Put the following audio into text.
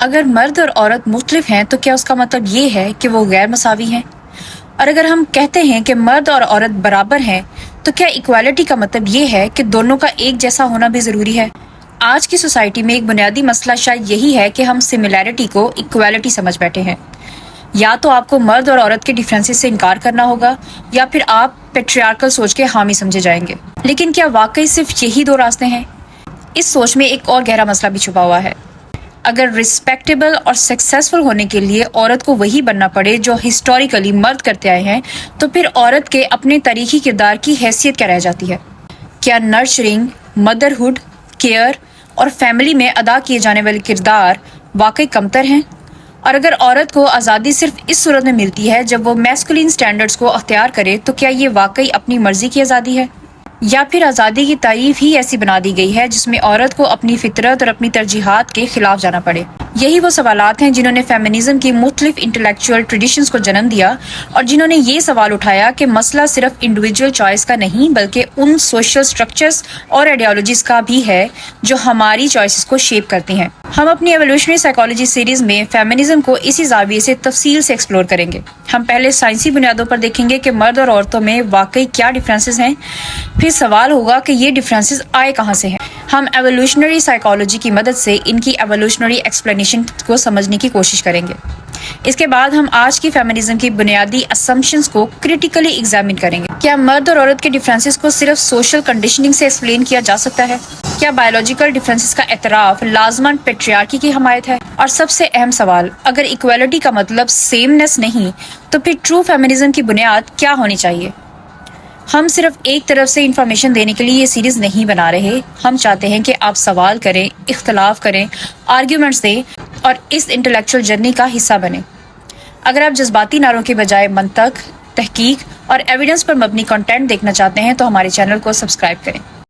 اگر مرد اور عورت مختلف ہیں تو کیا اس کا مطلب یہ ہے کہ وہ غیر مساوی ہیں؟ اور اگر ہم کہتے ہیں کہ مرد اور عورت برابر ہیں تو کیا ایکوالٹی کا مطلب یہ ہے کہ دونوں کا ایک جیسا ہونا بھی ضروری ہے؟ آج کی سوسائٹی میں ایک بنیادی مسئلہ شاید یہی ہے کہ ہم سملیرٹی کو ایکوالٹی سمجھ بیٹھے ہیں۔ یا تو آپ کو مرد اور عورت کے ڈیفرنسز سے انکار کرنا ہوگا یا پھر آپ پیٹریارکل سوچ کے حامی سمجھے جائیں گے۔ لیکن کیا واقعی صرف یہی دو راستے ہیں؟ اس سوچ میں ایک اور گہرا مسئلہ بھی چھپا ہوا ہے۔ اگر ریسپیکٹیبل اور سکسیسفل ہونے کے لیے عورت کو وہی بننا پڑے جو ہسٹوریکلی مرد کرتے آئے ہیں تو پھر عورت کے اپنے تاریخی کردار کی حیثیت کیا رہ جاتی ہے؟ کیا نرچرنگ، مدرہڈ، کیئر اور فیملی میں ادا کیے جانے والے کردار واقعی کمتر ہیں؟ اور اگر عورت کو آزادی صرف اس صورت میں ملتی ہے جب وہ میسکولین سٹینڈرڈز کو اختیار کرے تو کیا یہ واقعی اپنی مرضی کی آزادی ہے؟ یا پھر آزادی کی تعریف ہی ایسی بنا دی گئی ہے جس میں عورت کو اپنی فطرت اور اپنی ترجیحات کے خلاف جانا پڑے؟ یہی وہ سوالات ہیں جنہوں نے فیمنزم کی مختلف انٹلیکچوئل ٹریڈیشنز کو جنم دیا اور جنہوں نے یہ سوال اٹھایا کہ مسئلہ صرف انڈیویجول چوائس کا نہیں بلکہ ان سوشل سٹرکچرز اور آئیڈیالوجیز کا بھی ہے جو ہماری چوائسز کو شیپ کرتی ہیں۔ ہم اپنی ایوولوشنری سائیکالوجی سیریز میں فیمنزم کو اسی زاویے سے تفصیل سے ایکسپلور کریں گے۔ ہم پہلے سائنسی بنیادوں پر دیکھیں گے کہ مرد اور عورتوں میں واقعی کیا ڈفرینسز ہیں، پھر سوال ہوگا کہ یہ ڈفرینسز آئے کہاں سے ہیں۔ ہم ایوولوشنری سائیکالوجی کی مدد سے ان کی ایوولوشنری ایکسپلینیشن کو سمجھنے کی کوشش کریں گے۔ اس کے بعد ہم آج کی فیمنزم کی بنیادی اسمپشنز کو کریٹیکلی ایگزامن کریں گے۔ کیا مرد اور عورت کے ڈفرینسز کو صرف سوشل کنڈیشننگ سے ایکسپلین کیا جا سکتا ہے؟ کیا بایولوجیکل ڈفرینسز کا اعتراف لازماً پیٹریارکی کی حمایت ہے؟ اور سب سے اہم سوال، اگر ایکوالٹی کا مطلب سیمنس نہیں تو پھر ٹرو فیمنزم کی بنیاد کیا ہونی چاہیے؟ ہم صرف ایک طرف سے انفارمیشن دینے کے لیے یہ سیریز نہیں بنا رہے، ہم چاہتے ہیں کہ آپ سوال کریں، اختلاف کریں، آرگیومنٹس دیں اور اس انٹلیکچوئل جرنی کا حصہ بنیں۔ اگر آپ جذباتی نعروں کے بجائے منطق، تحقیق اور ایویڈنس پر مبنی کنٹینٹ دیکھنا چاہتے ہیں تو ہمارے چینل کو سبسکرائب کریں۔